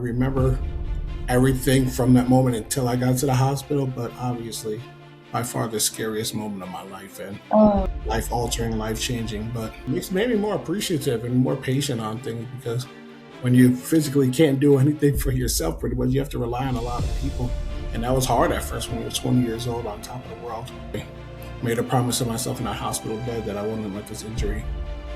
remember everything from that moment until I got to the hospital, but obviously by far the scariest moment of my life and life altering, life changing, but it's made me more appreciative and more patient on things because when you physically can't do anything for yourself, pretty much you have to rely on a lot of people. And that was hard at first when you're 20 years old on top of the world. I made a promise to myself in that hospital bed that I wouldn't let this injury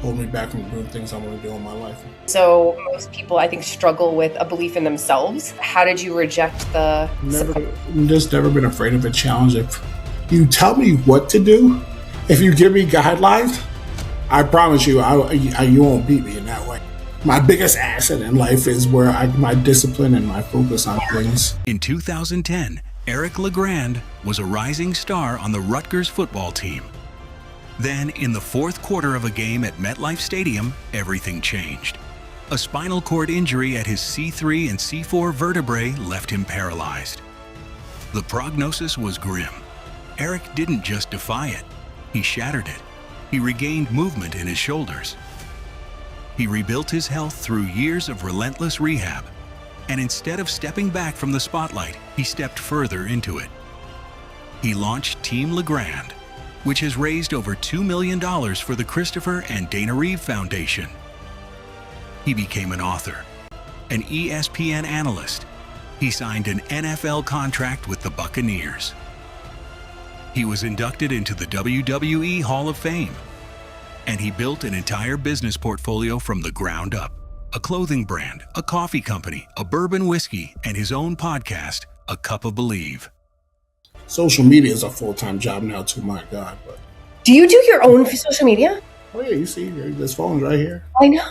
hold me back from doing things I want to do in my life. So most people, I think, struggle with a belief in themselves. How did you reject the... Just never been afraid of a challenge. If you tell me what to do, if you give me guidelines, I promise you, you won't beat me in that way. My biggest asset in life is where my discipline and my focus on things. In 2010, Eric LeGrand was a rising star on the Rutgers football team. Then, in the fourth quarter of a game at MetLife Stadium, everything changed. A spinal cord injury at his C3 and C4 vertebrae left him paralyzed. The prognosis was grim. Eric didn't just defy it, he shattered it. He regained movement in his shoulders. He rebuilt his health through years of relentless rehab. And instead of stepping back from the spotlight, he stepped further into it. He launched Team LeGrand, which has raised over $2 million for the Christopher and Dana Reeve Foundation. He became an author, an ESPN analyst. He signed an NFL contract with the Buccaneers. He was inducted into the WWE Hall of Fame. And he built an entire business portfolio from the ground up. A clothing brand, a coffee company, a bourbon whiskey, and his own podcast, A Cup of Believe. Social media is a full-time job now too, my God. But do you do your own social media? Oh yeah, you see, this phone's right here. I know.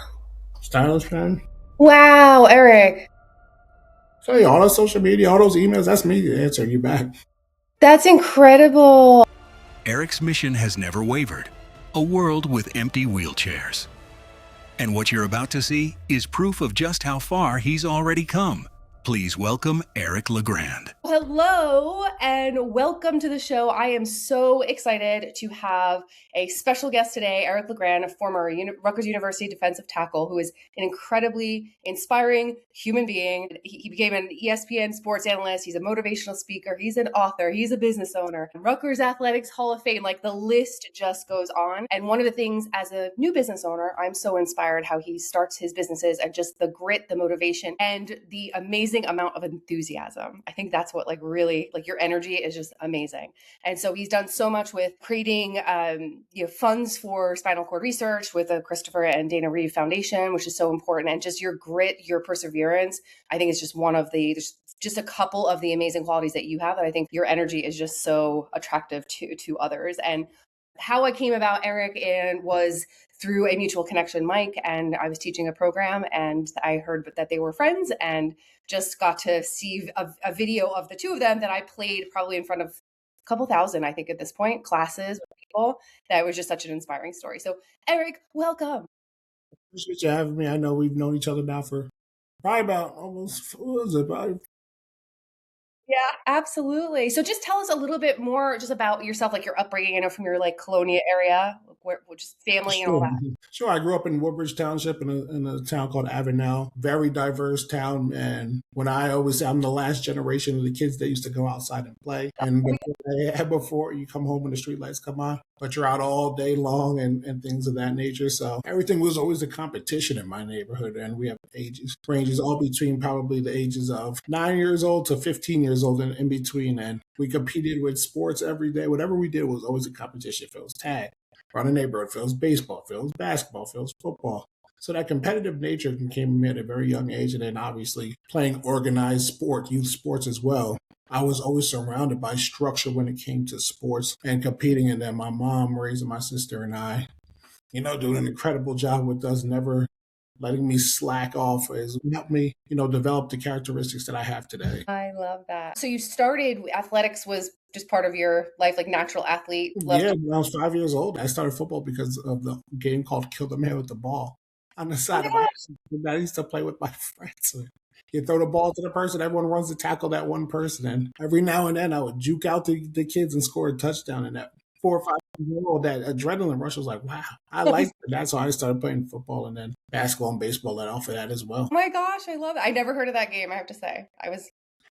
Stylish pen. Wow, Eric. So yeah, all that social media, all those emails, that's me answering you back. That's incredible. Eric's mission has never wavered. A world with empty wheelchairs. And what you're about to see is proof of just how far he's already come. Please welcome Eric LeGrand. Hello and welcome to the show. I am so excited to have a special guest today, Eric LeGrand, a former Rutgers University defensive tackle who is an incredibly inspiring human being. He became an ESPN sports analyst. He's a motivational speaker. He's an author. He's a business owner. Rutgers Athletics Hall of Fame. Like the list just goes on. And one of the things as a new business owner, I'm so inspired how he starts his businesses and just the grit, the motivation, and the amazing amount of enthusiasm. I think that's what really your energy is just amazing. And so he's done so much with creating funds for spinal cord research with the Christopher and Dana Reeve Foundation, which is so important. And just your grit, your perseverance, I think is just one of there's just a couple of the amazing qualities that you have that I think your energy is just so attractive to others. And how I came about Eric was through a mutual connection, Mike, and I was teaching a program and I heard that they were friends and just got to see a video of the two of them that I played probably in front of a couple thousand, I think at this point, classes with people. That was just such an inspiring story. So Eric, welcome. Appreciate you having me. I know we've known each other now for probably about Yeah, absolutely. So just tell us a little bit more just about yourself, like your upbringing, I know from your Colonia area, where just family and all that. Sure. I grew up in Woodbridge Township in a town called Avenel, very diverse town. And when I always say I'm the last generation of the kids that used to go outside and play. And before you come home when the streetlights come on, but you're out all day long and things of that nature. So everything was always a competition in my neighborhood. And we have ranges all between probably the ages of 9 years old to 15 years old and in between. And we competed with sports every day. Whatever we did was always a competition. If it was tag around the neighborhood, if it was baseball, if it was basketball, if it was football. So that competitive nature came to me at a very young age. And then obviously playing organized sport, youth sports as well. I was always surrounded by structure when it came to sports and competing in that. My mom raising my sister and I, doing an incredible job with us, never letting me slack off has helped me, develop the characteristics that I have today. I love that. So you started, athletics was just part of your life, like natural athlete? Yeah, when I was 5 years old, I started football because of the game called Kill the Man with the Ball on the side of my house. I used to play with my friends. You throw the ball to the person, everyone runs to tackle that one person. And every now and then I would juke out the kids and score a touchdown in that 4 or 5 that adrenaline rush was like, wow, I liked it. That's why I started playing football, and then basketball and baseball led off of that as well. Oh my gosh, I love it. I never heard of that game, I have to say.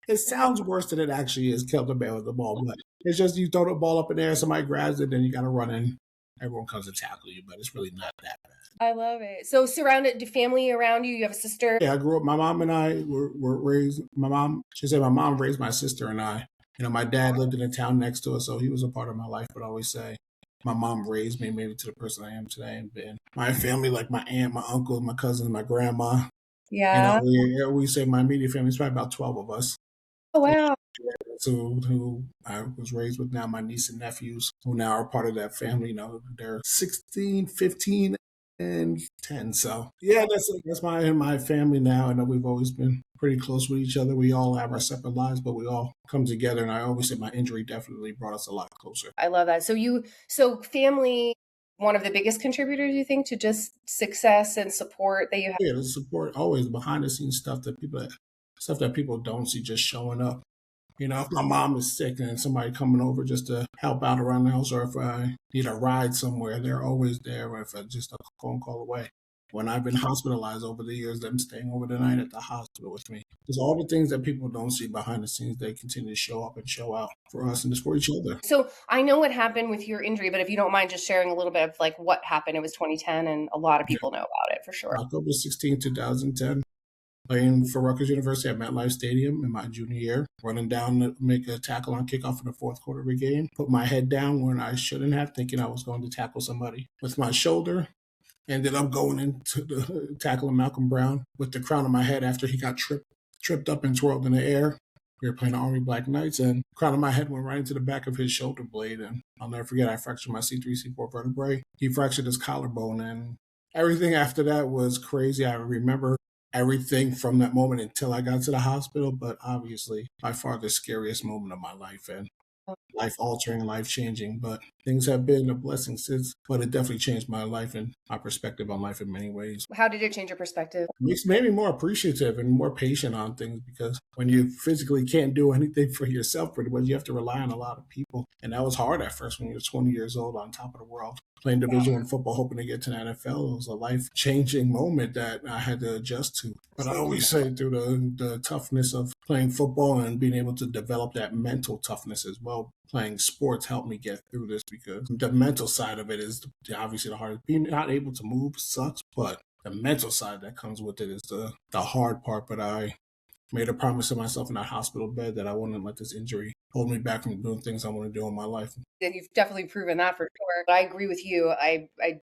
It sounds worse than it actually is, kill the man with the ball, but it's just you throw the ball up in the air, somebody grabs it, then you got to run in. Everyone comes to tackle you, but it's really not that bad. I love it. So surrounded, do family around you? You have a sister? Yeah, I grew up, my mom and I were raised, my mom raised my sister and I. My dad lived in the town next to us, so he was a part of my life, but I always say my mom raised me maybe to the person I am today. And been my family, like my aunt, my uncle, my cousins, my grandma. Yeah. We say my immediate family is probably about 12 of us. Oh, wow. So who I was raised with now, my niece and nephews, who now are part of that family. They're 16, 15, and 10. So yeah, that's my family now. I know we've always been pretty close with each other. We all have our separate lives, but we all come together. And I always say my injury definitely brought us a lot closer. I love that. So family, one of the biggest contributors, you think, to just success and support that you have? Yeah, the support always behind the scenes stuff that people don't see just showing up. If my mom is sick and somebody coming over just to help out around the house, or if I need a ride somewhere, they're always there, or if I'm just a phone call away. When I've been hospitalized over the years, them staying over the night at the hospital with me. There's all the things that people don't see behind the scenes. They continue to show up and show out for us and just for each other. So I know what happened with your injury, but if you don't mind just sharing a little bit of like what happened. It was 2010 and a lot of people know about it for sure. October 16, 2010. Playing for Rutgers University at MetLife Stadium in my junior year, running down to make a tackle on kickoff in the fourth quarter of the game. Put my head down when I shouldn't have, thinking I was going to tackle somebody with my shoulder. Ended up going into the tackling Malcolm Brown with the crown of my head after he got tripped up and twirled in the air. We were playing the Army Black Knights, and the crown of my head went right into the back of his shoulder blade. And I'll never forget, I fractured my C3, C4 vertebrae. He fractured his collarbone, and everything after that was crazy. I remember everything from that moment until I got to the hospital, but obviously by far the scariest moment of my life, and life-altering, life-changing. But things have been a blessing since, but it definitely changed my life and my perspective on life in many ways. How did it change your perspective? It's made me more appreciative and more patient on things, because when you physically can't do anything for yourself pretty much, you have to rely on a lot of people. And that was hard at first when you're 20 years old on top of the world, playing Division I football, hoping to get to the NFL. It was a life-changing moment that I had to adjust to. But I always say through the toughness of playing football and being able to develop that mental toughness as well, playing sports helped me get through this, because the mental side of it is obviously the hardest. Being not able to move sucks, but the mental side that comes with it is the hard part. But I made a promise to myself in that hospital bed that I wouldn't let this injury hold me back from doing things I want to do in my life. And you've definitely proven that for sure. But I agree with you. I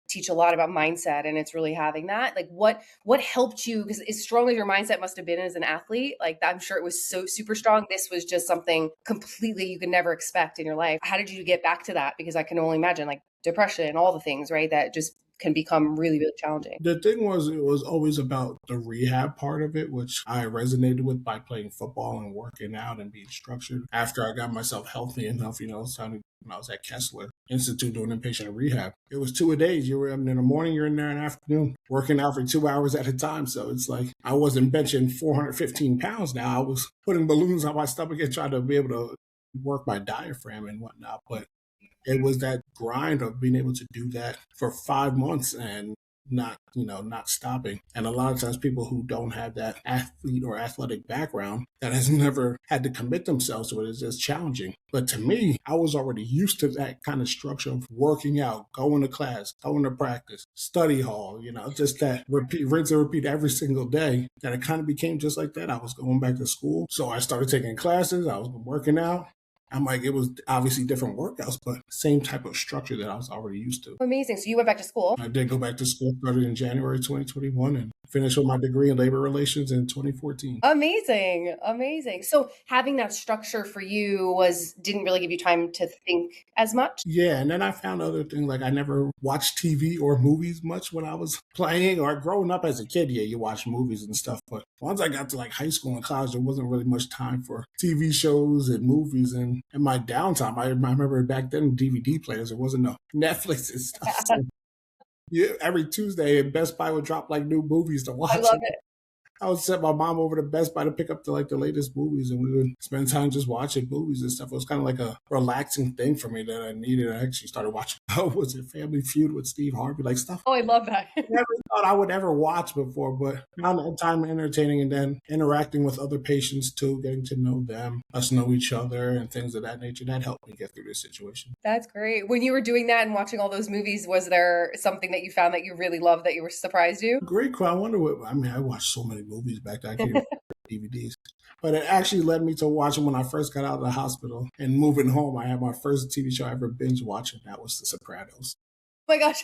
teach a lot about mindset, and it's really having that. Like what helped you? Because as strong as your mindset must have been as an athlete, like I'm sure it was so super strong. This was just something completely you could never expect in your life. How did you get back to that? Because I can only imagine like depression and all the things, right? That just can become really, really challenging. The thing was, it was always about the rehab part of it, which I resonated with by playing football and working out and being structured. After I got myself healthy enough, when I was at Kessler Institute doing inpatient rehab, it was 2 a days. You were in the morning, you're in there in the afternoon, working out for 2 hours at a time. So it's like I wasn't benching 415 pounds now. I was putting balloons on my stomach and trying to be able to work my diaphragm and whatnot. But it was that grind of being able to do that for 5 months and not stopping. And a lot of times people who don't have that athlete or athletic background that has never had to commit themselves to it is just challenging. But to me, I was already used to that kind of structure of working out, going to class, going to practice, study hall, just that rinse and repeat every single day, that it kind of became just like that. I was going back to school. So I started taking classes. I was working out. I'm like, it was obviously different workouts, but same type of structure that I was already used to. Amazing. So you went back to school? I did go back to school, started in January 2021, and finished with my degree in labor relations in 2014. Amazing. Amazing. So having that structure for you didn't really give you time to think as much? Yeah, and then I found other things, like I never watched TV or movies much when I was playing or growing up as a kid. Yeah, you watch movies and stuff, but once I got to like high school and college, there wasn't really much time for TV shows and movies. And in my downtime, I remember back then DVD players, there wasn't no Netflix and stuff. So, yeah, every Tuesday Best Buy would drop like new movies to watch. I love it. I would send my mom over to Best Buy to pick up the latest movies, and we would spend time just watching movies and stuff. It was kind of like a relaxing thing for me that I needed. I actually started watching, was it Family Feud with Steve Harvey, like stuff Oh, I love that. I never thought I would ever watch before, but found that time entertaining, and then interacting with other patients too, getting to know them, us know each other, and things of that nature. That helped me get through this situation. That's great. When you were doing that and watching all those movies, was there something that you found that you really loved that you were surprised you? Great crowd. I wonder what, I watched so many movies back then. I can't even DVDs. But it actually led me to watching when I first got out of the hospital and moving home. I had my first TV show I ever binge watching. That was The Sopranos. Oh my gosh.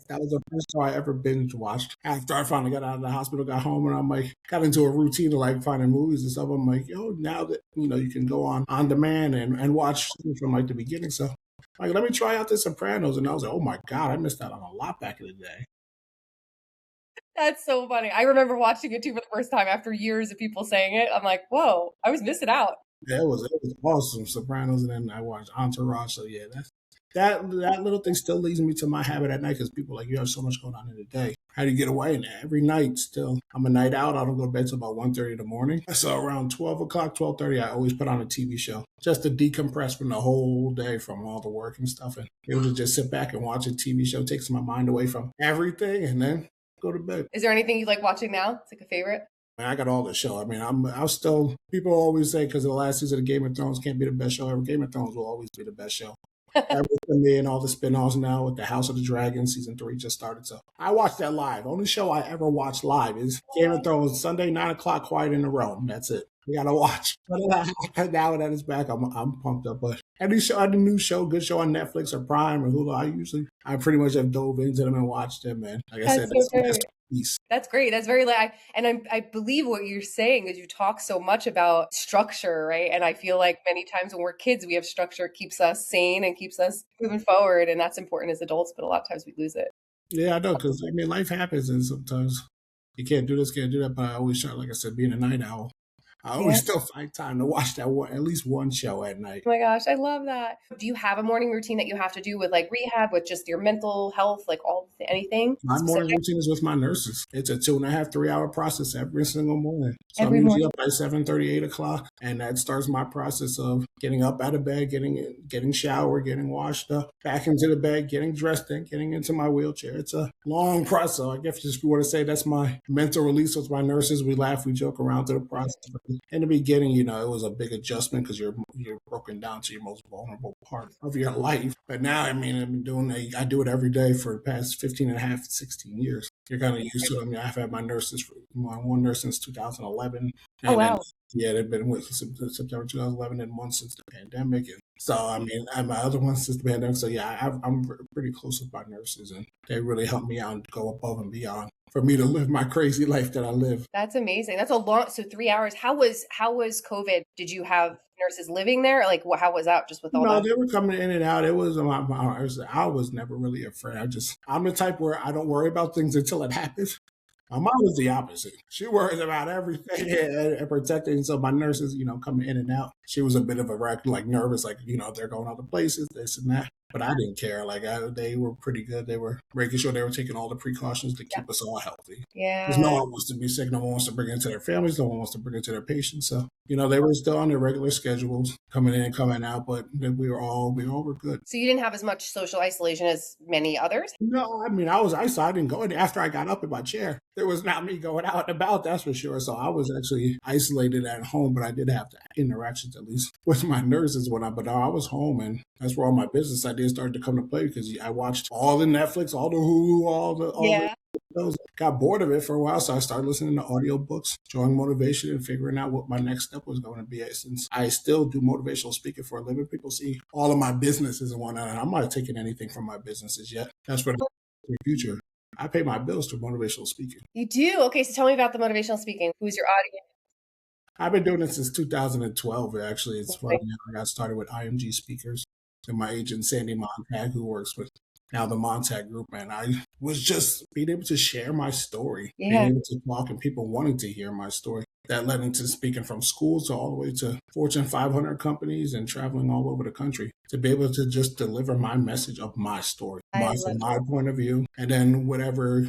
That was the first show I ever binge watched. After I finally got out of the hospital, got home, and I'm like, got into a routine of like finding movies and stuff. I'm like, yo, now that you can go on demand and watch from like the beginning. So like, let me try out The Sopranos. And I was like, oh my God, I missed out on a lot back in the day. That's so funny. I remember watching it too for the first time after years of people saying it. I'm like, whoa, I was missing out. Yeah, it was awesome. Sopranos, and then I watched Entourage. So yeah, that little thing still leads me to my habit at night, because people are like, you have so much going on in the day. How do you get away? And every night still, I'm a night out. I don't go to bed till about 1:30 in the morning. So around 12 o'clock, 12:30, I always put on a TV show just to decompress from the whole day, from all the work and stuff, and be able to just sit back and watch a TV show. Takes my mind away from everything, and then go to bed. Is there anything you like watching now? It's like a favorite? I got all the show. I mean, I'll still, people always say, because the last season of Game of Thrones can't be the best show ever. Game of Thrones will always be the best show. Everything, and all the spin-offs now with the House of the Dragon, season 3 just started. So I watched that live. Only show I ever watched live is Game of Thrones, Sunday, 9 o'clock, Quiet in the Realm. That's it. We gotta watch. But now that it's back, I'm pumped up. But any new show, good show on Netflix or Prime or Hulu, I pretty much have dove into them and watched them. And like I said, that's peace. That's great. That's very I believe what you're saying is you talk so much about structure, right? And I feel like many times when we're kids, we have structure. It keeps us sane and keeps us moving forward, and that's important as adults. But a lot of times we lose it. Yeah, I know, because I mean, life happens, and sometimes you can't do this, can't do that. But I always try, like I said, being a night owl, I always still find time to watch at least one show at night. Oh my gosh, I love that. Do you have a morning routine that you have to do with like rehab, with just your mental health, like anything? My morning routine is with my nurses. It's a 2.5, 3-hour process every single morning. So Every I'm usually morning. up by 7:30, 8 o'clock, and that starts my process of getting up out of bed, getting showered, getting washed up, back into the bed, getting dressed, and getting into my wheelchair. It's a long process. I guess if you want to say that's my mental release with my nurses. We laugh, we joke around through the process. In the beginning, it was a big adjustment because you're broken down to your most vulnerable part of your life. But now, I mean, I do it every day for the past 15 and a half, 16 years. You're kind of used to it. I mean, I've had my nurses, one nurse since 2011. Oh, wow. They've been with September 2011 and one since the pandemic. And so, I mean, I have my other one since the pandemic. So, yeah, I'm pretty close with my nurses, and they really help me out and go above and beyond for me to live my crazy life that I live. That's amazing. That's a long, so 3 hours. How was COVID? Did you have nurses living there? Like, how was that just with all that? No, they were coming in and out. It was I was never really afraid. I'm the type where I don't worry about things until it happens. My mom is the opposite. She worries about everything and protecting. So my nurses, coming in and out, she was a bit of a wreck, like nervous, like, they're going other places, this and that. But I didn't care. Like, they were pretty good. They were making sure they were taking all the precautions to keep us all healthy. Yeah. Because no one wants to be sick. No one wants to bring it to their families. No one wants to bring it to their patients. So, they were still on their regular schedules, coming in and coming out, but we all were good. So you didn't have as much social isolation as many others? No, I mean, I was isolated. I didn't go in after I got up in my chair. There was not me going out and about, that's for sure. So I was actually isolated at home, but I did have interactions, at least with my nurses but I was home, and that's where all my business ideas started to come to play, because I watched all the Netflix, all the Hulu, all the those. Got bored of it for a while, so I started listening to audiobooks, drawing motivation, and figuring out what my next step was going to be. Since I still do motivational speaking for a living, people see all of my businesses and whatnot, and I'm not taking anything from my businesses yet. That's for the future. I pay my bills through motivational speaking. You do? Okay, so tell me about the motivational speaking. Who's your audience? I've been doing it since 2012. Actually, it's funny. I got started with IMG Speakers, and my agent Sandy Montag, who works with now the Montag Group, and I was just being able to share my story, being able to talk, and people wanting to hear my story. that led into speaking from schools all the way to Fortune 500 companies and traveling all over the country to be able to just deliver my message of my story, from my point of view. And then whatever,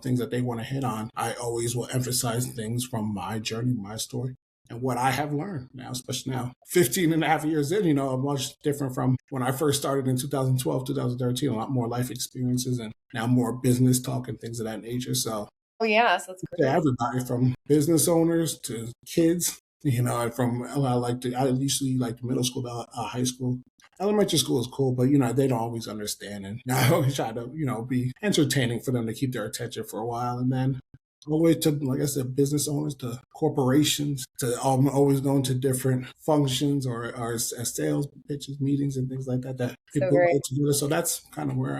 things that they want to hit on, I always will emphasize things from my journey, my story. And what I have learned now, especially now, 15 and a half years in, much different from when I first started in 2012, 2013, a lot more life experiences and now more business talk and things of that nature. So, yes, that's great. To everybody from business owners to kids, and from, I usually like middle school to high school. Elementary school is cool, but, they don't always understand. And I always try to, be entertaining for them to keep their attention for a while. And then all the way to, like I said, business owners to corporations to always going to different functions or sales pitches, meetings, and things like that people go to do this. So that's kind of where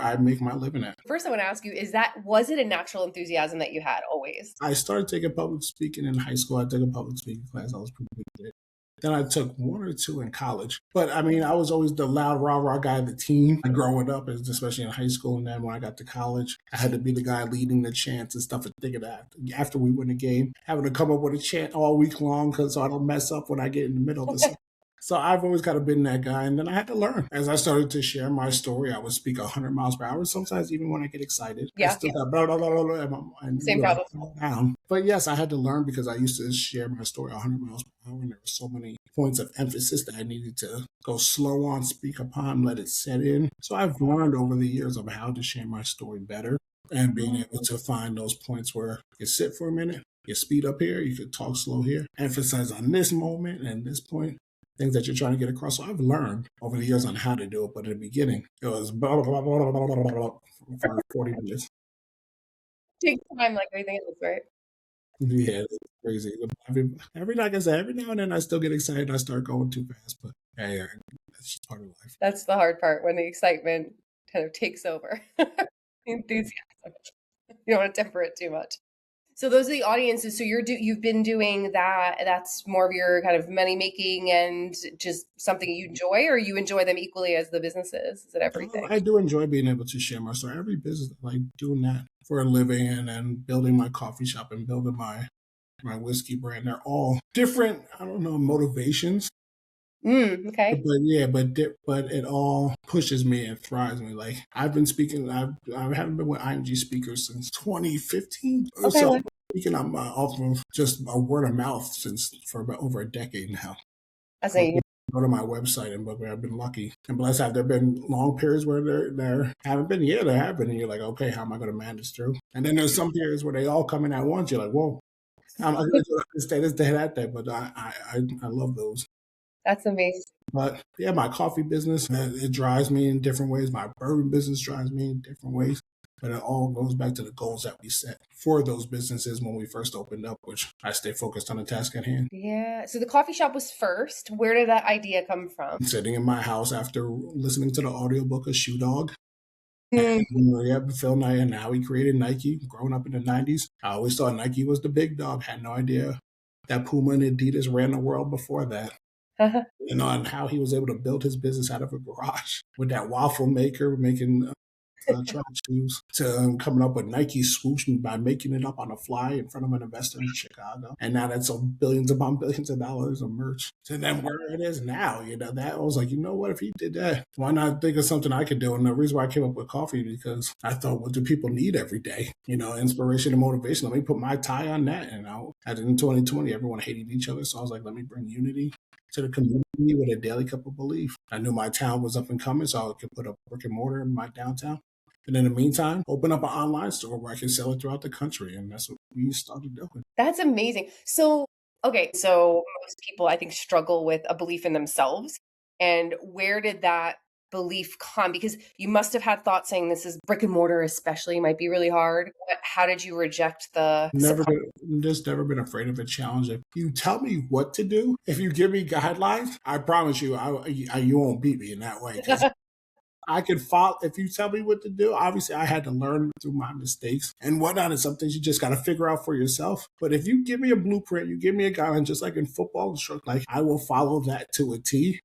I make my living at. First, I want to ask you: was it a natural enthusiasm that you had always? I started taking public speaking in high school. I took a public speaking class. I was pretty good at it. Then I took 1 or 2 in college. But I mean, I was always the loud, rah-rah guy of the team growing up, especially in high school. And then when I got to college, I had to be the guy leading the chants and stuff and thinking that after we win a game, having to come up with a chant all week long so I don't mess up when I get in the middle of the So I've always kind of been that guy. And then I had to learn. As I started to share my story, I would speak 100 miles per hour. Sometimes even when I get excited, I still got blah, blah, blah, blah, blah, and same problem. Down. But yes, I had to learn because I used to share my story 100 miles per hour. And there were so many points of emphasis that I needed to go slow on, speak upon, let it set in. So I've learned over the years of how to share my story better and being able to find those points where you sit for a minute, you speed up here, you could talk slow here, emphasize on this moment and this point. Things that you're trying to get across. So I've learned over the years on how to do it, but in the beginning, it was blah, blah, blah, blah, blah, blah, blah, for 40 minutes. Takes time like everything else, right? Yeah, it's crazy. Every like I said, every now and then I still get excited. I start going too fast, but hey, that's just part of life. That's the hard part when the excitement kind of takes over. Enthusiasm. You don't want to temper it too much. So those are the audiences. So you've been doing that. That's more of your kind of money making and just something you enjoy, or you enjoy them equally as the businesses? Is it everything? I do enjoy being able to share my story. Every business, like doing that for a living and then building my coffee shop and building my whiskey brand. They're all different, motivations. Okay. But it all pushes me and thrives me. Like I've been speaking, I haven't been with IMG speakers since 2015. Okay. So speaking off of just a word of mouth for about over a decade now. Go to my website and book me. I've been lucky and blessed. Have there been long periods where there haven't been? Yeah, there have been. And you're like, okay, how am I going to manage through? And then there's some periods where they all come in at once. You're like, whoa, I'm not going to do this day, that day. But I love those. That's amazing. But yeah, my coffee business, it drives me in different ways. My bourbon business drives me in different ways. But it all goes back to the goals that we set for those businesses when we first opened up, which I stay focused on the task at hand. Yeah. So the coffee shop was first. Where did that idea come from? Sitting in my house after listening to the audiobook of Shoe Dog. And, Phil Knight, and how he created Nike. Growing up in the 90s, I always thought Nike was the big dog. Had no idea that Puma and Adidas ran the world before that. And how he was able to build his business out of a garage with that waffle maker, making track shoes, to coming up with Nike swoosh by making it up on the fly in front of an investor in Chicago. And now that's billions upon billions of dollars of merch. To then where it is now, that I was like, what, if he did that, why not think of something I could do? And the reason why I came up with coffee, because I thought, what do people need every day? Inspiration and motivation. Let me put my tie on that. And in 2020, everyone hated each other. So I was like, let me bring unity to the community with a daily cup of belief. I knew my town was up and coming, so I could put a brick and mortar in my downtown. And in the meantime, open up an online store where I can sell it throughout the country. And that's what we started doing. That's amazing. So most people, I think, struggle with a belief in themselves. And where did that belief come? Because you must have had thoughts saying this is brick and mortar, especially, might be really hard. But how did you reject never been afraid of a challenge. If you tell me what to do, if you give me guidelines, I promise you, you won't beat me in that way. I could follow. If you tell me what to do, obviously I had to learn through my mistakes and whatnot. And some things you just got to figure out for yourself. But if you give me a blueprint, you give me a guideline, just like in football, I will follow that to a T.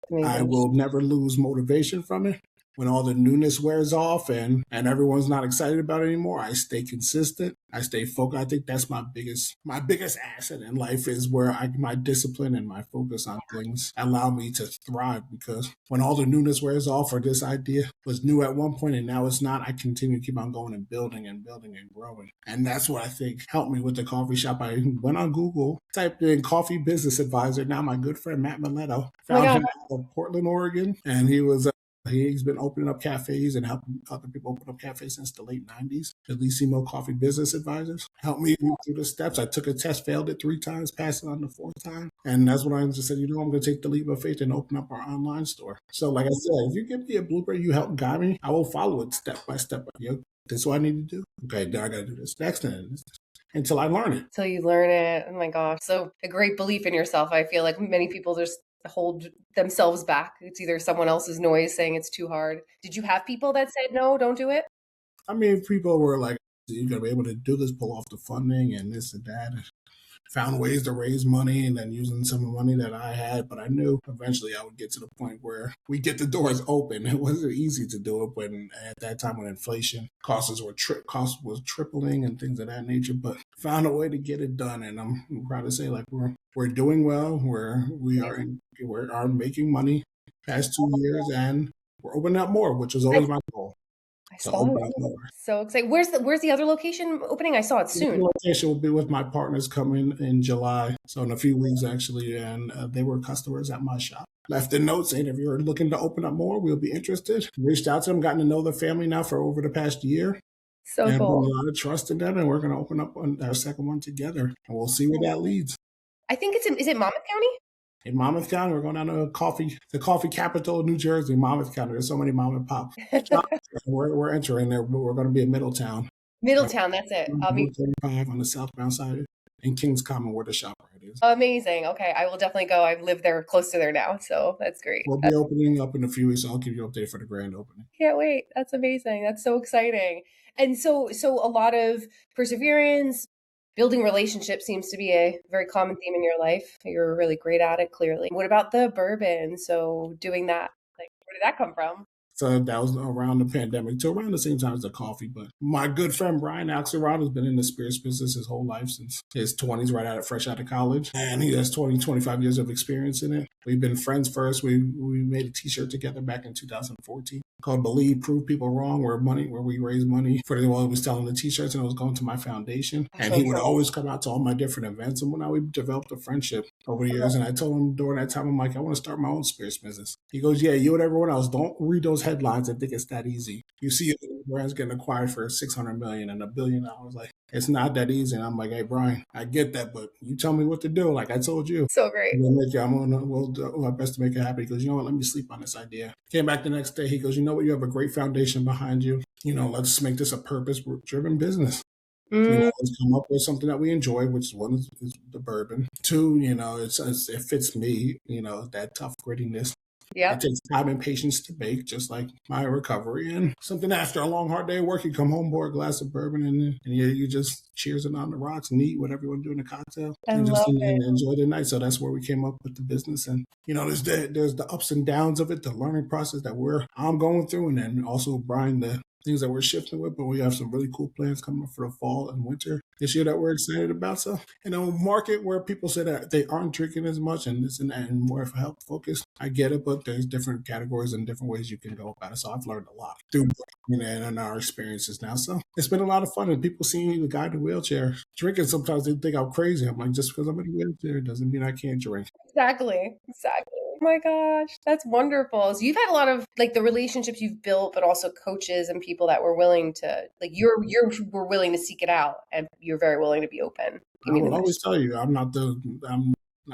Amazing. I will never lose motivation from it. when all the newness wears off and everyone's not excited about it anymore, I stay consistent. I stay focused. I think that's my biggest asset in life is where my discipline and my focus on things allow me to thrive, because when all the newness wears off or this idea was new at one point and now it's not, I continue to keep on going and building and growing. And that's what I think helped me with the coffee shop. I went on Google, typed in coffee business advisor. Now my good friend Matt Mileto found him out of Portland, Oregon, and he's been opening up cafes and helping other people open up cafes since the late 90s. Bellissimo Coffee Business Advisors helped me through the steps. I took a test, failed it 3 times, passed it on the 4th time. And that's when I just said, I'm going to take the leap of faith and open up our online store. So like I said, if you give me a blueprint, you help guide me, I will follow it step by step. This is what I need to do. Okay, now I got to do this next and until I learn it. Until you learn it. Oh my gosh. So a great belief in yourself. I feel like many people just hold themselves back. It's either someone else's noise saying it's too hard. Did you have people that said, no, don't do it? I mean, people were like, you're going to be able to do this, pull off the funding and this and that. And found ways to raise money and then using some of the money that I had. But I knew eventually I would get to the point where we get the doors open. It wasn't easy to do it when at that time when inflation costs was tripling and things of that nature, but found a way to get it done. And I'm proud to say, like, we're doing well. We are making money past 2 years, and we're opening up more, which was always my goal. I saw it. So excited. Where's the other location opening? I saw it soon. The location will be with my partners coming in July. So in a few weeks, actually. And they were customers at my shop. Left a note saying, if you're looking to open up more, we'll be interested. Reached out to them, gotten to know the family now for over the past year. So and cool. A lot of trust in them. And we're going to open up our second one together. And we'll see where that leads. I think is it Monmouth County? In Monmouth County, we're going down to the coffee capital of New Jersey, Monmouth County. There's so many mom and pop shops. We're entering there, but we're going to be in Middletown. Middletown, that's it. 35 on the southbound side, in Kings Common, where the shop right is. Amazing. Okay, I will definitely go. I live there, close to there now, so that's great. We'll be opening up in a few weeks. So I'll give you an update for the grand opening. Can't wait. That's amazing. That's so exciting. And so a lot of perseverance. Building relationships seems to be a very common theme in your life. You're really great at it, clearly. What about the bourbon? So doing that, like, where did that come from? So that was around the pandemic, to around the same time as the coffee. But my good friend Brian Axelrod has been in the spirits business his whole life, since his 20s, fresh out of college. And he has 25 years of experience in it. We've been friends first. We made a t-shirt together back in 2014 called Believe, Prove People Wrong, where we raise money for the one was selling the t-shirts, and it was going to my foundation. And he would always come out to all my different events. And now we developed a friendship over the years. And I told him during that time, I'm like, I want to start my own spirits business. He goes, yeah, you and everyone else, don't read those headlines and think it's that easy. You see brands getting acquired for $600 million and $1 billion. Like, it's not that easy. And I'm like, hey, Brian, I get that, but you tell me what to do. Like I told you. So great. We'll do our best to make it happen. He goes, you know what? Let me sleep on this idea. Came back the next day. He goes, you know what? You have a great foundation behind you. Let's make this a purpose-driven business. Let's come up with something that we enjoy, which one is the bourbon. 2, it fits me, that tough grittiness. Yeah, it takes time and patience to bake, just like my recovery. And something after a long, hard day of work, you come home, pour a glass of bourbon, and you just cheers it on the rocks and eat whatever you want to do in a cocktail, and enjoy the night. So that's where we came up with the business. And there's the ups and downs of it, the learning process that I'm going through, and then also Brian, the things that we're shifting with, but we have some really cool plans coming up for the fall and winter this year that we're excited about. So in a market where people say that they aren't drinking as much and this and that and more of a health focus, I get it, but there's different categories and different ways you can go about it. So I've learned a lot through and our experiences now. So it's been a lot of fun, and people seeing the guy in the wheelchair drinking, sometimes they think I'm crazy. I'm like, just because I'm in a wheelchair doesn't mean I can't drink. Exactly. Oh my gosh, that's wonderful. So you've had a lot of the relationships you've built, but also coaches and people that were willing to were willing to seek it out, and you're very willing to be open. I will always tell you, I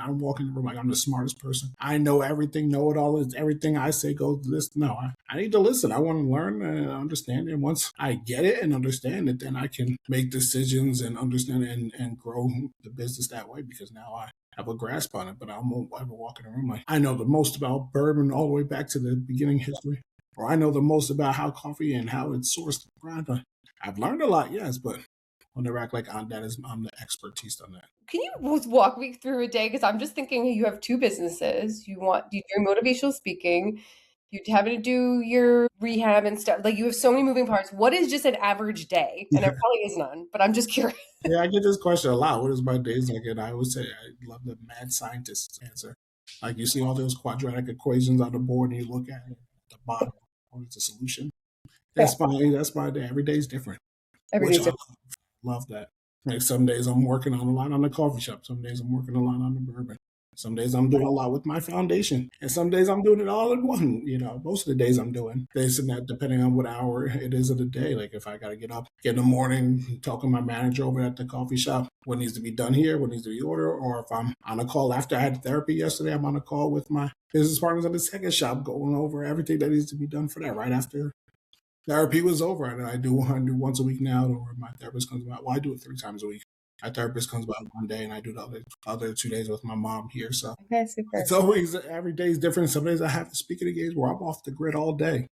walk in the room like I'm the smartest person. I know everything, know it all. Everything I say goes to this. No, I need to listen. I want to learn and understand it. Once I get it and understand it, then I can make decisions and understand it and grow the business that way, because now I have a grasp on it. But I won't ever walk in a room like I know the most about bourbon all the way back to the beginning history, or I know the most about how coffee and how it's sourced. I've learned a lot, yes, but I'll never act like I'm the expertise on that. Can you walk me through a day? Because I'm just thinking you have 2 businesses. You do motivational speaking. You're having to do your rehab and stuff. Like you have so many moving parts. What is just an average day? And there probably is none, but I'm just curious. Yeah, I get this question a lot. What is my days like? And I always say I love the mad scientist's answer. Like you see all those quadratic equations on the board and you look at it at the bottom, what is the solution? That's my day. Every day is different. Every Which day's I love that. Like some days I'm working on a lot on the coffee shop. Some days I'm working a lot on the bourbon. Some days I'm doing a lot with my foundation. And some days I'm doing it all in one. Most of the days I'm doing this and that, depending on what hour it is of the day. Like if I got to get in the morning, talk to my manager over at the coffee shop, what needs to be done here, what needs to be ordered. Or if I'm on a call after I had therapy yesterday, I'm on a call with my business partners at the second shop going over everything that needs to be done for that right after therapy was over. And I do once a week now, or my therapist comes about. Well, I do it 3 times a week. My therapist comes about one day, and I do the other 2 days with my mom here. So okay, super. It's always, every day is different. Some days I have to speak at the games where I'm off the grid all day.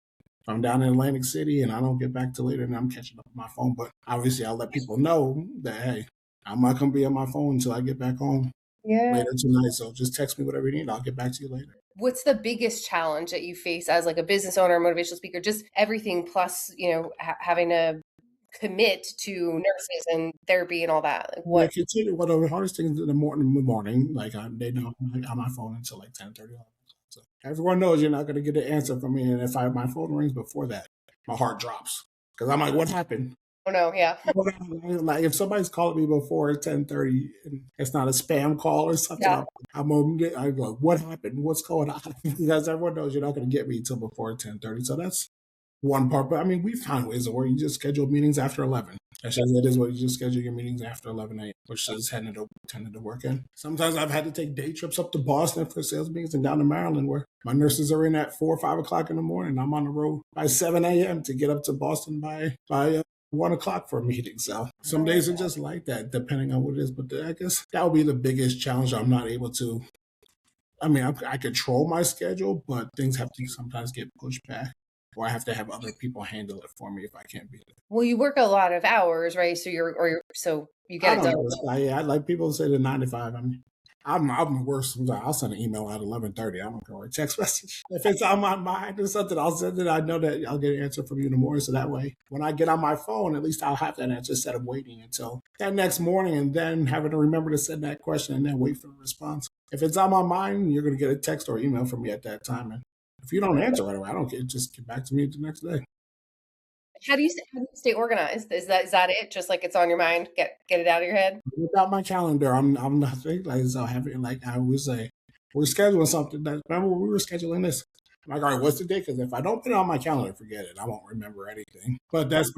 I'm down in Atlantic City and I don't get back till later, and I'm catching up on my phone. But obviously, I'll let people know that, hey, I'm not going to be on my phone until I get back home later tonight. So just text me whatever you need. I'll get back to you later. What's the biggest challenge that you face as like a business owner, motivational speaker, just everything plus, having to commit to nurses and therapy and all that? Like what? Continue. One of the hardest things in the morning, like they know I'm on my phone until like 10:30. So everyone knows you're not going to get an answer from me. And if my phone rings before that, my heart drops because I'm like, what happened? Oh no, yeah. Like if somebody's calling me before 10:30 and it's not a spam call or something, I'm like, what happened? What's going on? Because everyone knows you're not going to get me until before 10:30. So that's one part. But I mean, we found ways where you just schedule meetings after 11. Actually, that is what you just schedule your meetings after 11 a.m., which is tended to work in. Sometimes I've had to take day trips up to Boston for sales meetings and down to Maryland where my nurses are in at 4 or 5 o'clock in the morning. I'm on the road by 7 a.m. to get up to Boston by 1 o'clock for a meeting. So some days are just like that, depending on what it is. But I guess that would be the biggest challenge. I'm not able to. I mean, I control my schedule, but things have to sometimes get pushed back, or I have to have other people handle it for me if I can't be there. Well, you work a lot of hours, right? So you get it done. I like people say the 9 to 5. I mean, I'm the worst. I'll send an email at 11:30. I don't care, or a text message. If it's on my mind or something, I'll send it. I know that I'll get an answer from you in the morning. So that way, when I get on my phone, at least I'll have that answer instead of waiting until that next morning and then having to remember to send that question and then wait for a response. If it's on my mind, you're going to get a text or email from me at that time. And if you don't answer right away, I don't care. Just get back to me the next day. How do you stay organized? Is that it? Just like it's on your mind, get it out of your head? Without my calendar, I'm nothing. Like so having, like I would say, we're scheduling something. Remember when we were scheduling this? I'm like, all right, what's the day? Because if I don't put it on my calendar, forget it. I won't remember anything. But that's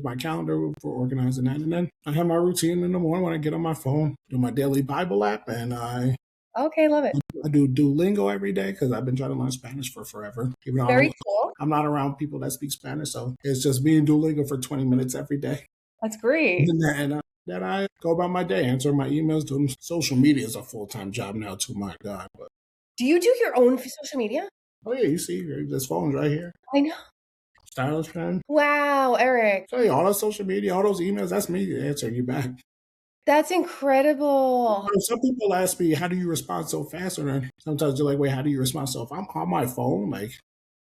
my calendar for organizing that. And then I have my routine in the morning when I get on my phone, do my daily Bible app, and I love it. I do Duolingo every day because I've been trying to learn Spanish for forever. Even though Very cool. I'm not around people that speak Spanish, so it's just me and Duolingo for 20 minutes every day. That's great. And then I go about my day, answer my emails, doing social media is a full-time job now too, my God. But do you do your own social media? Oh yeah, you see, this phone's right here. I know. Stylish pen. Wow, Eric. So all that social media, all those emails, that's me answering you back. That's incredible. Some people ask me, how do you respond so fast? And sometimes they're like, wait, how do you respond? So if I'm on my phone, like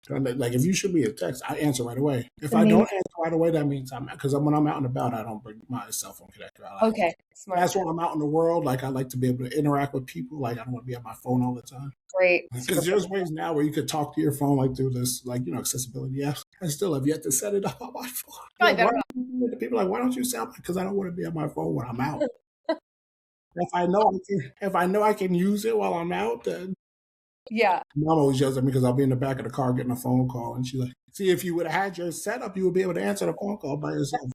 if you shoot me a text, I answer right away. If I don't answer right away, that means because when I'm out and about, I don't bring my cell phone connector. Okay, smart. That's when I'm out in the world. Like I like to be able to interact with people. Like I don't want to be on my phone all the time. Great. Because there's ways now where you could talk to your phone like through this, accessibility apps. I still have yet to set it up on my phone. People are like, why don't you sound? Because I don't want to be on my phone when I'm out. If I know I can use it while I'm out, then yeah. Mom always yells at me because I'll be in the back of the car getting a phone call, and she's like, "See, if you would have had your setup, you would be able to answer the phone call by yourself."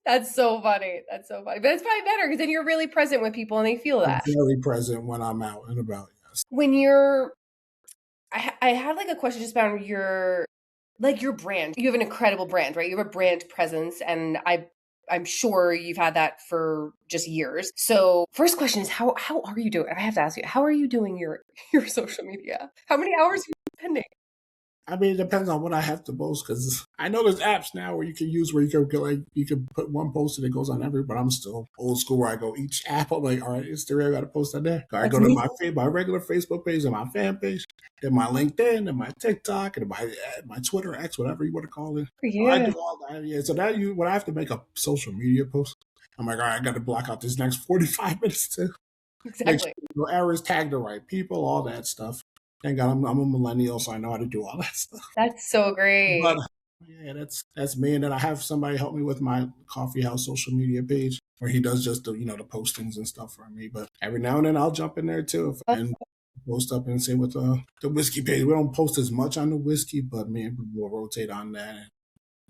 That's so funny. But it's probably better because then you're really present with people and they feel that. I'm very present when I'm out and about. Yes. When you're, I had like a question just about your brand. You have an incredible brand, right? You have a brand presence, and I'm sure you've had that for just years. So first question is, how are you doing? I have to ask you, how are you doing your social media? How many hours are you spending? I mean, it depends on what I have to post because I know there's apps now where you can use where you can put one post and it goes on every. But I'm still old school where I go each app. I'm like, all right, Instagram, I got to post on there. I go to my regular Facebook page and my fan page, then my LinkedIn and my TikTok and my Twitter X, whatever you want to call it. Yeah. I do all that. Yeah. So now when I have to make a social media post, I'm like, all right, I got to block out this next 45 minutes to make sure no errors, tag the right people, all that stuff. Thank God I'm a millennial, so I know how to do all that stuff. That's so great. But yeah, that's me. And then I have somebody help me with my coffee house social media page where he does just the postings and stuff for me. But every now and then I'll jump in there too and post up and say with the whiskey page. We don't post as much on the whiskey, but me and people will rotate on that and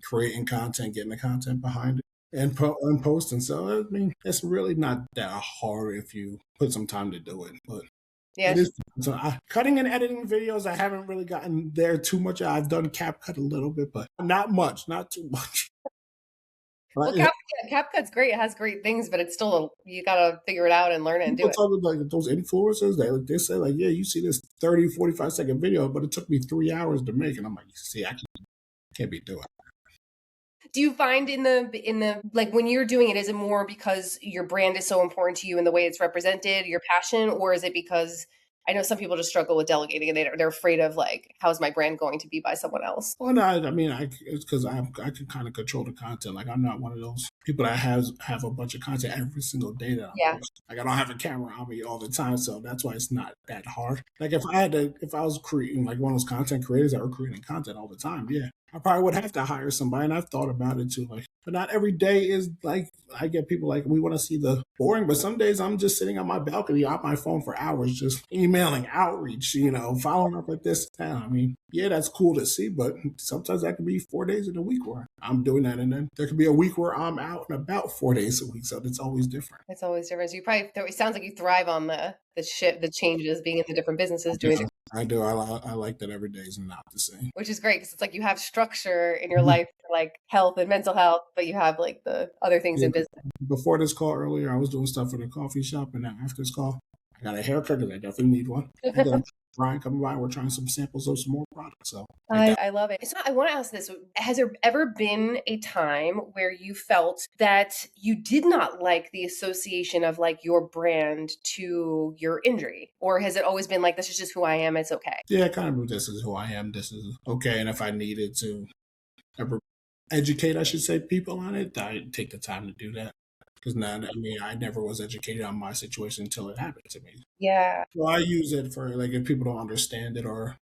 creating content, getting the content behind it. And posting. So, I mean, it's really not that hard if you put some time to do it. But yeah. It is. So cutting and editing videos, I haven't really gotten there too much. I've done CapCut a little bit, but not much, not too much. Well, CapCut's great. It has great things, but it's still, you got to figure it out and learn it and do it. Like those influencers, they say like, yeah, you see this 30, 45-second video, but it took me 3 hours to make. And I'm like, see, I can't be doing it. Do you find in the like when you're doing it, is it more because your brand is so important to you and the way it's represented, your passion, or is it because I know some people just struggle with delegating and they're afraid of like, how's my brand going to be by someone else? Well, no, I mean, it's because I can kind of control the content. Like I'm not one of those people that have a bunch of content every single day that I'm posting. Like I don't have a camera on me all the time, so that's why it's not that hard. Like if I was creating like one of those content creators that were creating content all the time, yeah, I probably would have to hire somebody, and I've thought about it too. Like, but not every day is like I get people like we want to see the boring, but some days I'm just sitting on my balcony on my phone for hours, just emailing outreach, following up with this. I mean, yeah, that's cool to see, but sometimes that could be 4 days in a week where I'm doing that, and then there could be a week where I'm out and about 4 days a week. So it's always different. It's always different. So you probably it sounds like you thrive on the changes, being in the different businesses, doing it. I do. I like that every day is not the same. Which is great because it's like you have structure in your life for like health and mental health, but you have like the other things in business. Before this call earlier, I was doing stuff for the coffee shop, and then after this call, I got a haircut because I definitely need one. And then Brian coming by, we're trying some samples of some more products. So I love it. So I want to ask this. Has there ever been a time where you felt that you did not like the association of like your brand to your injury? Or has it always been like, this is just who I am, it's okay? Yeah, kind of, this is who I am, this is okay. And if I needed to ever educate, I should say, people on it, I'd take the time to do that. Because I never was educated on my situation until it happened to me. Yeah. So I use it for like if people don't understand it or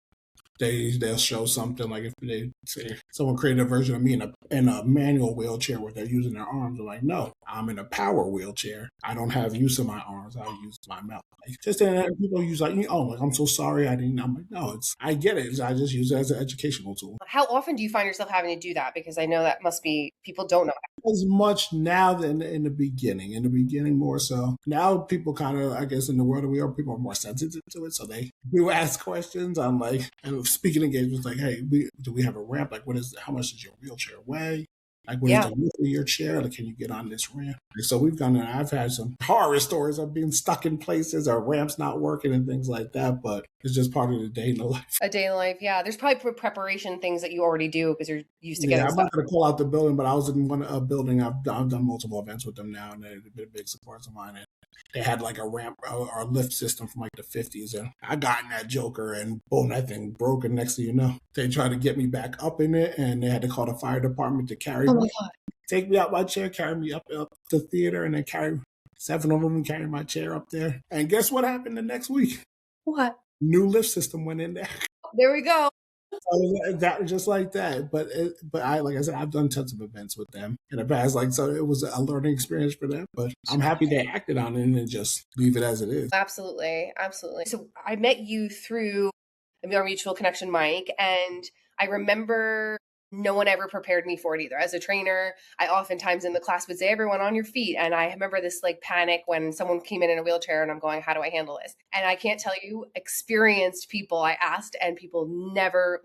they'll show something like if they say someone created a version of me in a manual wheelchair where they're using their arms. They're like, no, I'm in a power wheelchair. I don't have use of my arms. I use my mouth. Like, just people use like, like I'm so sorry. I'm like, no, I get it. I just use it as an educational tool. How often do you find yourself having to do that? Because I know that must be, people don't know. As much now than in the beginning. In the beginning, more so. Now people kind of, I guess, in the world that we are, people are more sensitive to it, so they do ask questions. I'm like, and speaking engagements, like, hey, do we have a ramp? Like, how much does your wheelchair weigh? Like, what is the width of your chair? Like, can you get on this ramp? Like, so we've gone, and I've had some horror stories of being stuck in places or ramps not working and things like that, but it's just part of the day in the life. A day in the life, yeah. There's probably preparation things that you already do because you're used to getting I'm stuff. not going to call out the building, but I was in one building. I've done multiple events with them now, and they've been big supporters of mine. And they had like a ramp or a lift system from like the 50s, and I got in that joker, and boom, that thing broke. And next thing you know, they tried to get me back up in it, and they had to call the fire department to carry me. Take me out my chair, carry me up the theater, and then carry 7 of them and carry my chair up there. And guess what happened the next week? What? New lift system went in there. There we go. That just like that. But like I said, I've done tons of events with them in the past. Like, so it was a learning experience for them. But I'm happy they acted on it and then just leave it as it is. Absolutely. Absolutely. So I met you through our mutual connection, Mike, and I remember no one ever prepared me for it either. As a trainer, I oftentimes in the class would say, everyone on your feet. And I remember this like panic when someone came in a wheelchair and I'm going, how do I handle this? And I can't tell you, experienced people I asked and people never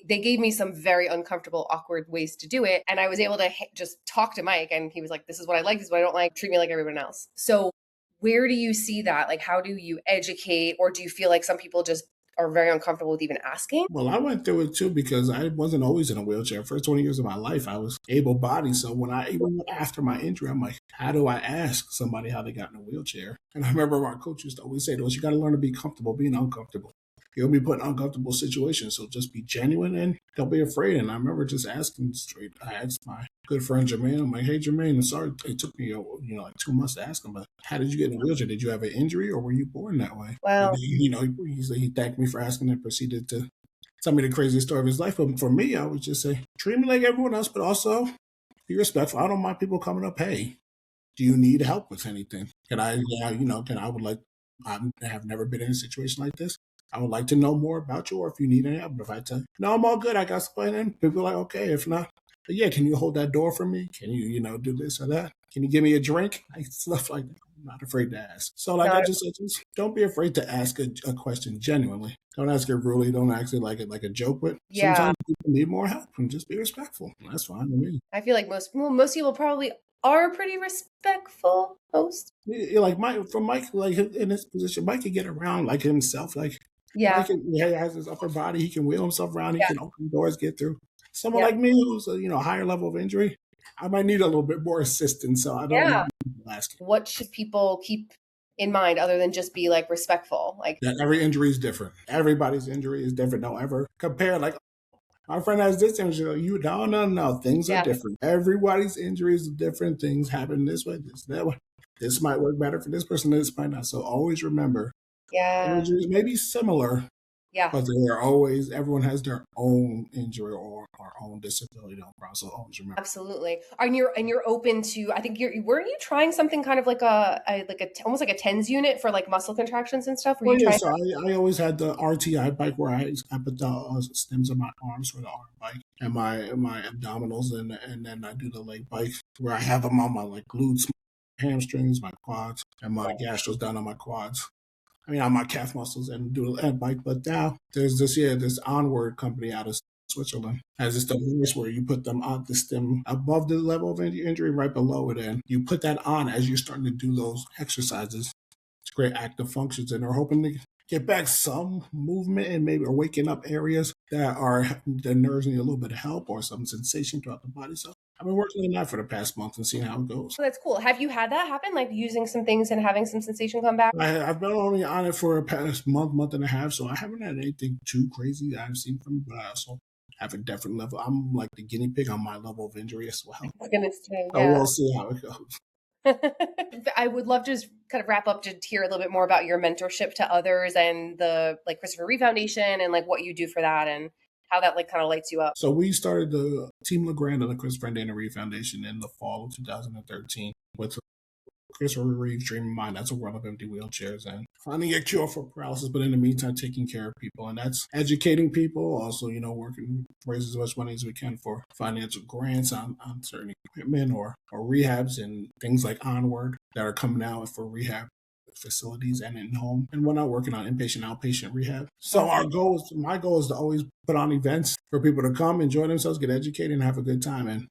they gave me some very uncomfortable, awkward ways to do it. And I was able to just talk to Mike and he was like, this is what I like, this is what I don't like, treat me like everyone else. So where do you see that? Like, how do you educate, or do you feel like some people just are very uncomfortable with even asking? Well, I went through it too because I wasn't always in a wheelchair. First 20 years of my life, I was able-bodied. So even after my injury, I'm like, how do I ask somebody how they got in a wheelchair? And I remember our coach used to always say to us, you got to learn to be comfortable being uncomfortable. You'll be put in uncomfortable situations. So just be genuine and don't be afraid. And I remember just asking straight. I asked my good friend Jermaine, I'm like, hey, Jermaine, I'm sorry. It took me, like 2 months to ask him, but how did you get in a wheelchair? Did you have an injury or were you born that way? Wow. And he thanked me for asking and proceeded to tell me the craziest story of his life. But for me, I would just say, treat me like everyone else, but also be respectful. I don't mind people coming up, hey, do you need help with anything? I have never been in a situation like this. I would like to know more about you or if you need any help. But if I tell you, no, I'm all good, I got somebody in, people are like, okay, if not, but yeah, can you hold that door for me? Can you, do this or that? Can you give me a drink? Stuff like that. I'm not afraid to ask. So I just said, just don't be afraid to ask a question genuinely. Don't ask it rudely. Don't ask it like a joke. But sometimes people need more help and just be respectful. That's fine with me. I feel like most people probably are pretty respectful hosts. Like Mike, like in his position, Mike can get around like himself. Like he has his upper body. He can wheel himself around. He can open doors, get through. Someone like me who's a higher level of injury, I might need a little bit more assistance. So I don't know. What should people keep in mind other than just be like respectful? Like that every injury is different. Everybody's injury is different. Don't ever compare like my friend has this injury. You no. Things are different. Everybody's injuries are different. Things happen this way, this that way. This might work better for this person. This might not. So always remember, injuries may be similar. Yeah. But everyone has their own injury or own disability. So always remember. Absolutely. And you're open to, I think weren't you trying something kind of like almost like a TENS unit for like muscle contractions and stuff? So I always had the RTI bike where I put the stems of my arms for the arm bike and my abdominals and then I do the leg bike where I have them on my like glutes, my hamstrings, my quads, and my gastros down on my quads. On my calf muscles and do a bike. But now there's this Onward company out of Switzerland has this device where you put them on the stem above the level of injury, right below it, and you put that on as you're starting to do those exercises to create active functions. And they're hoping to get back some movement and maybe waking up areas that the nerves need a little bit of help or some sensation throughout the body. So I've been working on that for the past month and seeing how it goes. Oh, that's cool. Have you had that happen, like using some things and having some sensation come back? I've been only on it for the past month and a half, so I haven't had anything too crazy that I've seen from it, but I also have a different level. I'm like the guinea pig on my level of injury as well. I was going to say, so we'll see how it goes. I would love to just kind of wrap up to hear a little bit more about your mentorship to others and the like Christopher Reeve Foundation and like what you do for that and how that like kind of lights you up. So we started the Team LeGrand of the Christopher and Reeve Foundation in the fall of 2013 with Christopher Reeve's Dream of Mine. That's a world of empty wheelchairs and finding a cure for paralysis, but in the meantime, taking care of people. And that's educating people, also, working, raise as much money as we can for financial grants on certain equipment or rehabs and things like Onward that are coming out for rehab facilities and in home. And we're not working on inpatient, outpatient rehab. So my goal is to always put on events for people to come, enjoy themselves, get educated, and have a good time. And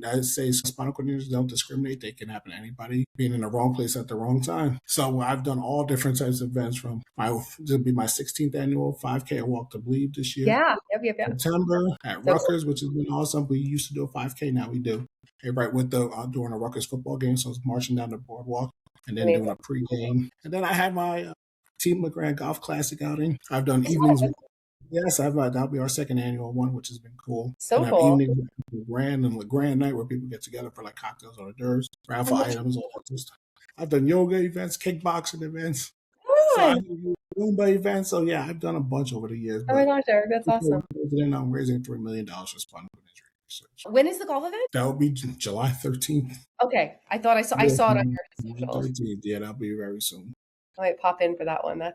I say spinal cord injuries don't discriminate. They can happen to anybody being in the wrong place at the wrong time. So I've done all different types of events from it'll be my 16th annual 5K at Walk to Believe this year. Yeah. September at Rutgers, which has been awesome. We used to do a 5K, now we do. Right with during a Rutgers football game. So it's marching down the boardwalk and then doing a pregame. And then I have my Team LeGrand Golf Classic outing. I've done evenings. Yes, that'll be our second annual one, which has been cool. So cool. Evenings with LeGrand night where people get together for like cocktails or hors d'oeuvres, raffle items, all that stuff. I've done yoga events, kickboxing events, Zumba events. So yeah, I've done a bunch over the years. Oh my gosh, Eric, that's awesome. Then I'm raising $3 million for spinal cord injury research. When is the golf event? That will be July 13th. Okay, I thought I saw it on your socials. Yeah, that'll be very soon. I might pop in for that one. I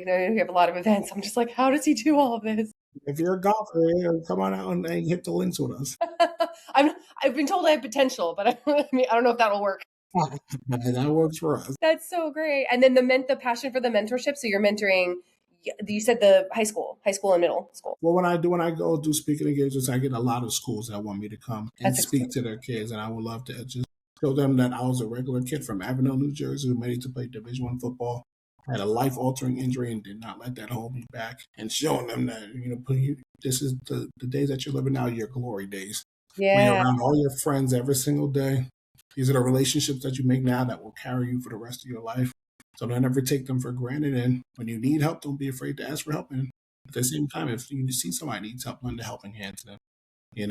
know we have a lot of events. I'm just like, how does he do all of this? If you're a golfer, come on out and hit the links with us. I've been told I have potential, but I don't know if that'll work. That works for us. That's so great. And then the passion for the mentorship. So you're mentoring. You said the high school and middle school. Well, when I go do speaking engagements, I get a lot of schools that want me to come and speak to their kids, and I would love to just show them that I was a regular kid from Avenel, New Jersey, who made it to play Division I football had a life-altering injury and did not let that hold me back, and showing them that, this is the days that you're living now, your glory days. When you're Yeah. around all your friends every single day. These are the relationships that you make now that will carry you for the rest of your life. So don't ever take them for granted. And when you need help, don't be afraid to ask for help. And at the same time, if you see somebody needs help, lend a helping hand to them. I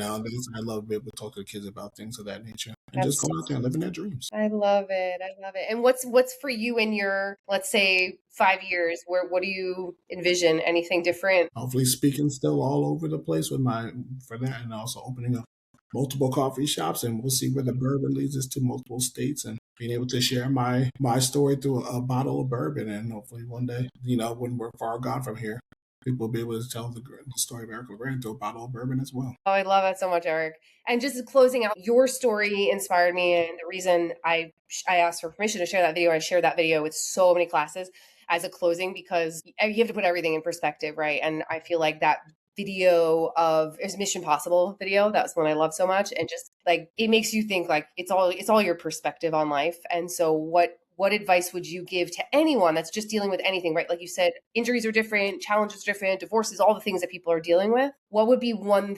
love being able to talk to kids about things of that nature and just going out there and living their dreams. I love it. I love it. And what's for you in your, let's say, 5 years? What do you envision? Anything different? Hopefully, speaking still all over the place for that, and also opening up multiple coffee shops, and we'll see where the bourbon leads us to multiple states, and being able to share my story through a bottle of bourbon, and hopefully one day, when we're far gone from here, people will be able to tell the story of Eric LeGrand through a bottle of bourbon as well. Oh, I love it so much, Eric. And just closing out, your story inspired me, and the reason I asked for permission to share that video, I shared that video with so many classes as a closing, because you have to put everything in perspective, right? And I feel like that video of is Mission Possible video. That's one I love so much. And just like, it makes you think like it's all your perspective on life. And so what advice would you give to anyone that's just dealing with anything, right? Like you said, injuries are different, challenges are different, divorces, all the things that people are dealing with. What would be one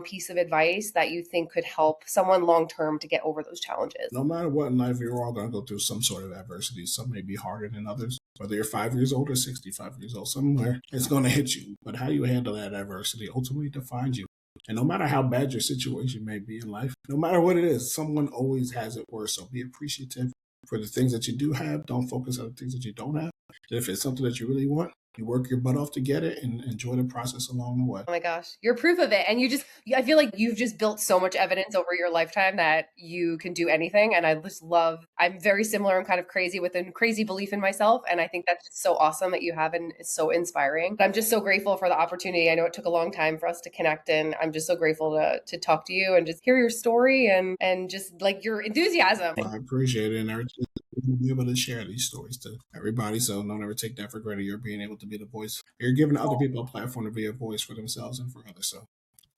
piece of advice that you think could help someone long-term to get over those challenges? No matter what in life, you're all going to go through some sort of adversity. Some may be harder than others. Whether you're 5 years old or 65 years old, somewhere it's going to hit you. But how you handle that adversity ultimately defines you. And no matter how bad your situation may be in life, no matter what it is, someone always has it worse. So be appreciative for the things that you do have. Don't focus on the things that you don't have. And if it's something that you really want, you work your butt off to get it and enjoy the process along the way. Oh my gosh, you're proof of it. And I feel like you've just built so much evidence over your lifetime that you can do anything. And I'm very similar and kind of crazy with a crazy belief in myself. And I think that's just so awesome that you have, and it's so inspiring. But I'm just so grateful for the opportunity. I know it took a long time for us to connect, and I'm just so grateful to talk to you and just hear your story and just like your enthusiasm. Well, I appreciate it. And to be able to share these stories to everybody. So don't ever take that for granted. You're being able to be the voice. You're giving other people a platform to be a voice for themselves and for others. So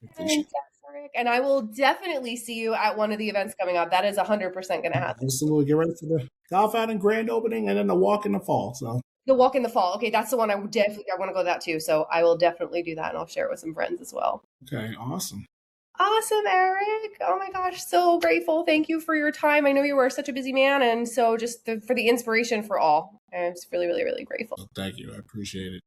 I appreciate it. And I will definitely see you at one of the events coming up. That is 100% going to happen. Absolutely. Get ready for the golf outing grand opening and then the walk in the fall. So the walk in the fall. Okay, that's the one I want to go to that too. So I will definitely do that, and I'll share it with some friends as well. Okay, awesome. Awesome, Eric. Oh my gosh, so grateful. Thank you for your time. I know you are such a busy man, and so just for the inspiration for all. I'm just really, really, really grateful. Thank you. I appreciate it.